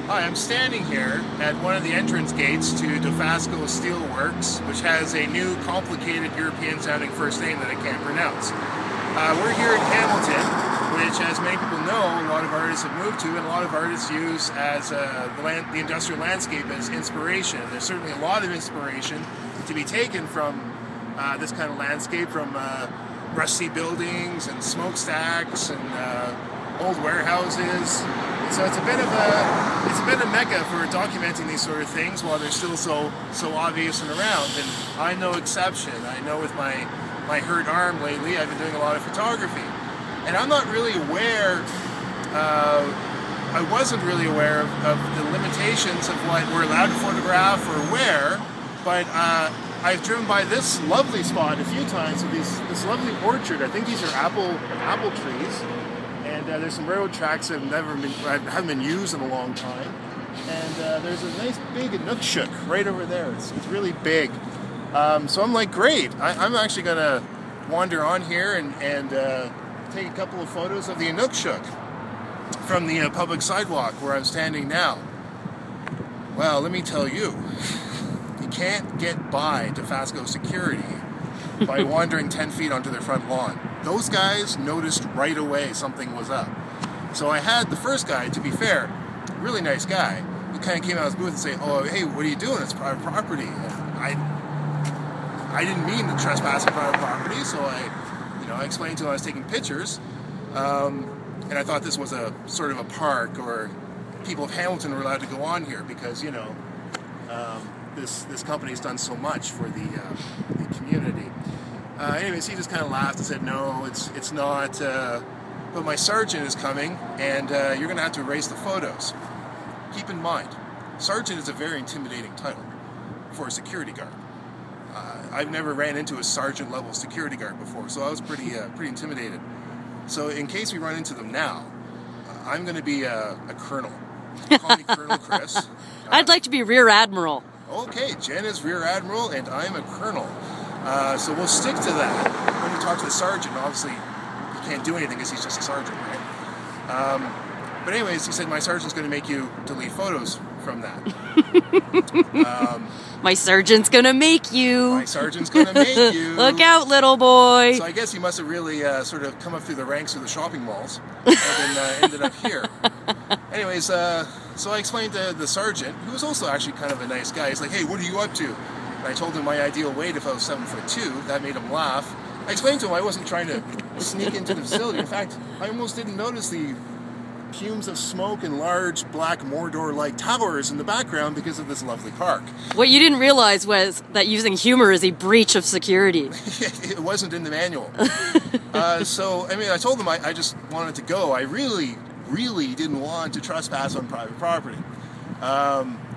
Hi, I'm standing here at one of the entrance gates to Dofasco Steelworks, which has a new complicated European-sounding first name that I can't pronounce. We're here in Hamilton, which, as many people know, a lot of artists have moved to, and a lot of artists use as the industrial landscape as inspiration. There's certainly a lot of inspiration to be taken from this kind of landscape, from rusty buildings and smokestacks and old warehouses. So it's a bit of a mecca for documenting these sort of things while they're still so obvious and around. And I'm no exception. I know with my hurt arm lately, I've been doing a lot of photography, and I'm not really aware. I wasn't really aware of the limitations of what we're allowed to photograph or where, but I've driven by this lovely spot a few times with this lovely orchard. I think these are apple trees. And there's some railroad tracks that haven't been used in a long time. And there's a nice big inukshuk right over there. It's really big. So I'm like, great. I'm actually going to wander on here and take a couple of photos of the inukshuk from the public sidewalk where I'm standing now. Well, let me tell you, you can't get by Dofasco security by wandering 10 feet onto their front lawn. Those guys noticed right away something was up. So I had the first guy, to be fair, really nice guy, who kind of came out of his booth and say, "Oh, hey, what are you doing? It's private property." And I didn't mean to trespass on private property, so I explained to him I was taking pictures, and I thought this was a sort of a park, or people of Hamilton were allowed to go on here because this company's done so much for the community. Anyways, he just kind of laughed and said, "No, it's not, but my sergeant is coming, and you're going to have to erase the photos." Keep in mind, sergeant is a very intimidating title for a security guard. I've never ran into a sergeant level security guard before, so I was pretty intimidated. So in case we run into them now, I'm going to be a colonel. Call me Colonel Chris. I'd like to be Rear Admiral. Okay, Jen is Rear Admiral, and I'm a colonel. So we'll stick to that. When you talk to the sergeant, obviously you can't do anything because he's just a sergeant, right? But anyways, he said my sergeant's going to make you delete photos from that. My sergeant's going to make you. My sergeant's going to make you. Look out, little boy. So I guess he must have really sort of come up through the ranks of the shopping malls and then ended up here. Anyways, so I explained to the sergeant, who was also actually kind of a nice guy. He's like, "Hey, what are you up to?" I told him my ideal weight if I was 7'2". That made him laugh. I explained to him I wasn't trying to sneak into the facility. In fact, I almost didn't notice the fumes of smoke and large black Mordor-like towers in the background because of this lovely park. What you didn't realize was that using humor is a breach of security. It wasn't in the manual. So, I mean, I told them I just wanted to go. I really didn't want to trespass on private property.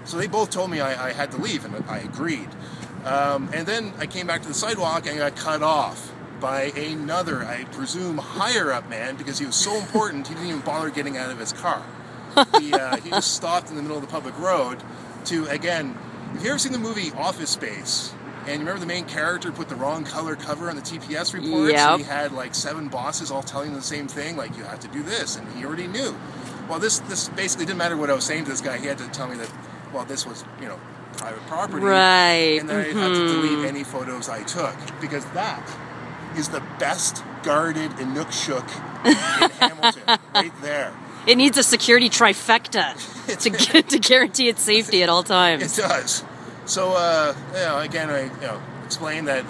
So they both told me I had to leave, and I agreed. And then I came back to the sidewalk and got cut off by another, I presume, higher-up man, because he was so important he didn't even bother getting out of his car. He just stopped in the middle of the public road to, again, have you ever seen the movie Office Space? And you remember the main character put the wrong color cover on the TPS reports? Yep. And he had like 7 bosses all telling him the same thing, like, you have to do this, and he already knew. Well, this basically didn't matter what I was saying to this guy. He had to tell me that, well, this was, private property. Right. And then I had to delete any photos I took, because that is the best guarded inukshuk in Hamilton, right there. It needs a security trifecta to guarantee its safety at all times. It does. So, again, I explained that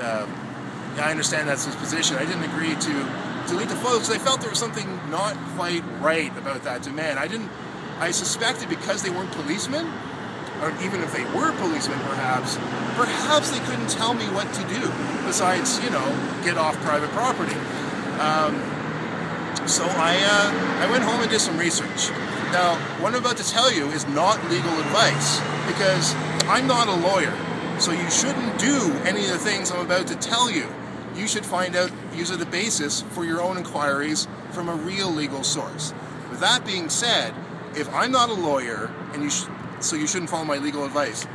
I understand that's his position. I didn't agree to delete the photos because I felt there was something not quite right about that demand. I suspected because they weren't policemen, or even if they were policemen perhaps they couldn't tell me what to do besides, get off private property. So I went home and did some research. Now, what I'm about to tell you is not legal advice, because I'm not a lawyer, so you shouldn't do any of the things I'm about to tell you. You should find out, use it as a basis for your own inquiries from a real legal source. With that being said, if I'm not a lawyer, and so you shouldn't follow my legal advice,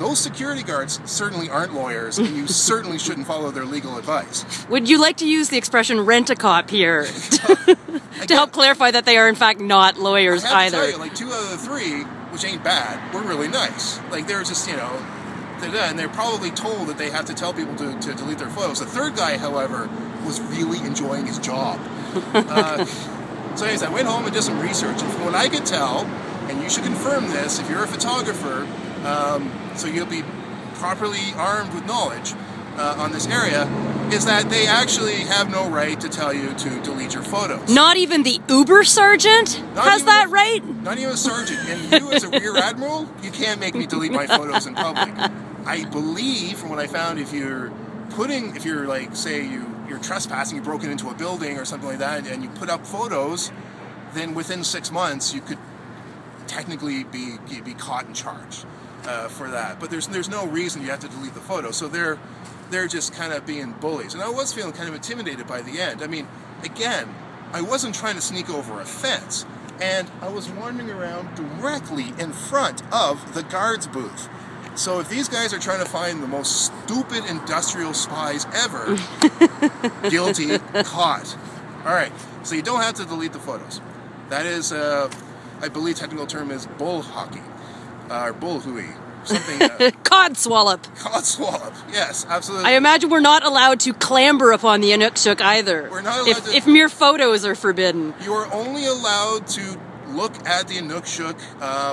those security guards certainly aren't lawyers, and you certainly shouldn't follow their legal advice. Would you like to use the expression rent-a-cop here to help clarify that they are in fact not lawyers I have either? to tell you, like 2 out of the 3, which ain't bad, were really nice. Like they're just, you know, and they're probably told that they have to tell people to delete their photos. The third guy, however, was really enjoying his job. So anyways, I went home and did some research, and from what I could tell, and you should confirm this if you're a photographer, so you'll be properly armed with knowledge on this area, is that they actually have no right to tell you to delete your photos. Not even the Uber sergeant has that right? Not even a sergeant. And you as a rear admiral, you can't make me delete my photos in public. I believe, from what I found, if you're like, say you're trespassing, you broke into a building or something like that, and you put up photos, then within 6 months you could technically be caught and charged for that. But there's no reason you have to delete the photo. So they're just kind of being bullies. And I was feeling kind of intimidated by the end. I mean, again, I wasn't trying to sneak over a fence, and I was wandering around directly in front of the guards booth. So if these guys are trying to find the most stupid industrial spies ever, guilty, caught. All right, so you don't have to delete the photos. That is, I believe technical term is bull hockey, or bull hooey, something. Codswallop. Codswallop, yes, absolutely. I imagine we're not allowed to clamber upon the Inukshuk either. We're not allowed to. If mere photos are forbidden. You are only allowed to look at the Inukshuk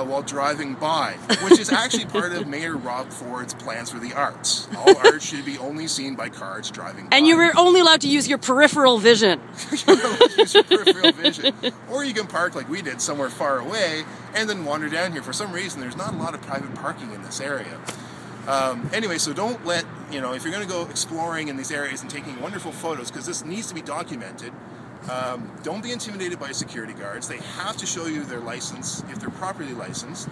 while driving by, which is actually part of Mayor Rob Ford's plans for the arts. All art should be only seen by cars driving by. And you were only allowed to use your peripheral vision. You're allowed to use your peripheral vision. Or you can park like we did somewhere far away and then wander down here. For some reason, there's not a lot of private parking in this area. Anyway, so don't let, you know, if you're going to go exploring in these areas and taking wonderful photos, because this needs to be documented, don't be intimidated by security guards. They have to show you their license if they're properly licensed.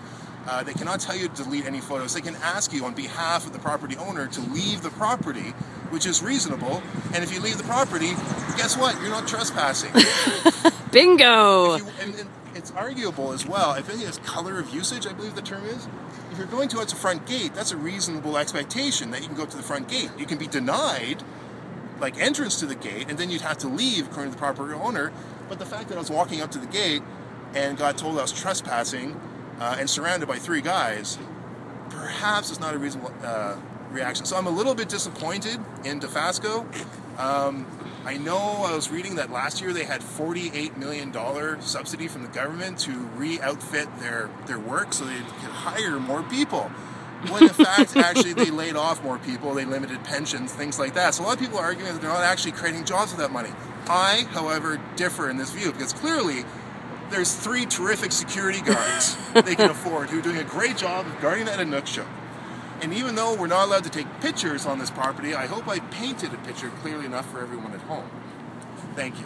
They cannot tell you to delete any photos. They can ask you on behalf of the property owner to leave the property, which is reasonable. And if you leave the property, guess what? You're not trespassing. Bingo! And it's arguable as well. I think it's color of usage, I believe the term is. If you're going towards the front gate, that's a reasonable expectation that you can go to the front gate. You can be denied like entrance to the gate, and then you'd have to leave according to the property owner. But the fact that I was walking up to the gate and got told I was trespassing and surrounded by 3 guys, perhaps it's not a reasonable reaction. So I'm a little bit disappointed in Dofasco. I know I was reading that last year they had $48 million subsidy from the government to re-outfit their work so they could hire more people. When in fact, actually, they laid off more people, they limited pensions, things like that. So a lot of people are arguing that they're not actually creating jobs with that money. I, however, differ in this view, because clearly there's 3 terrific security guards they can afford who are doing a great job of guarding that Inukshuk. And even though we're not allowed to take pictures on this property, I hope I painted a picture clearly enough for everyone at home. Thank you.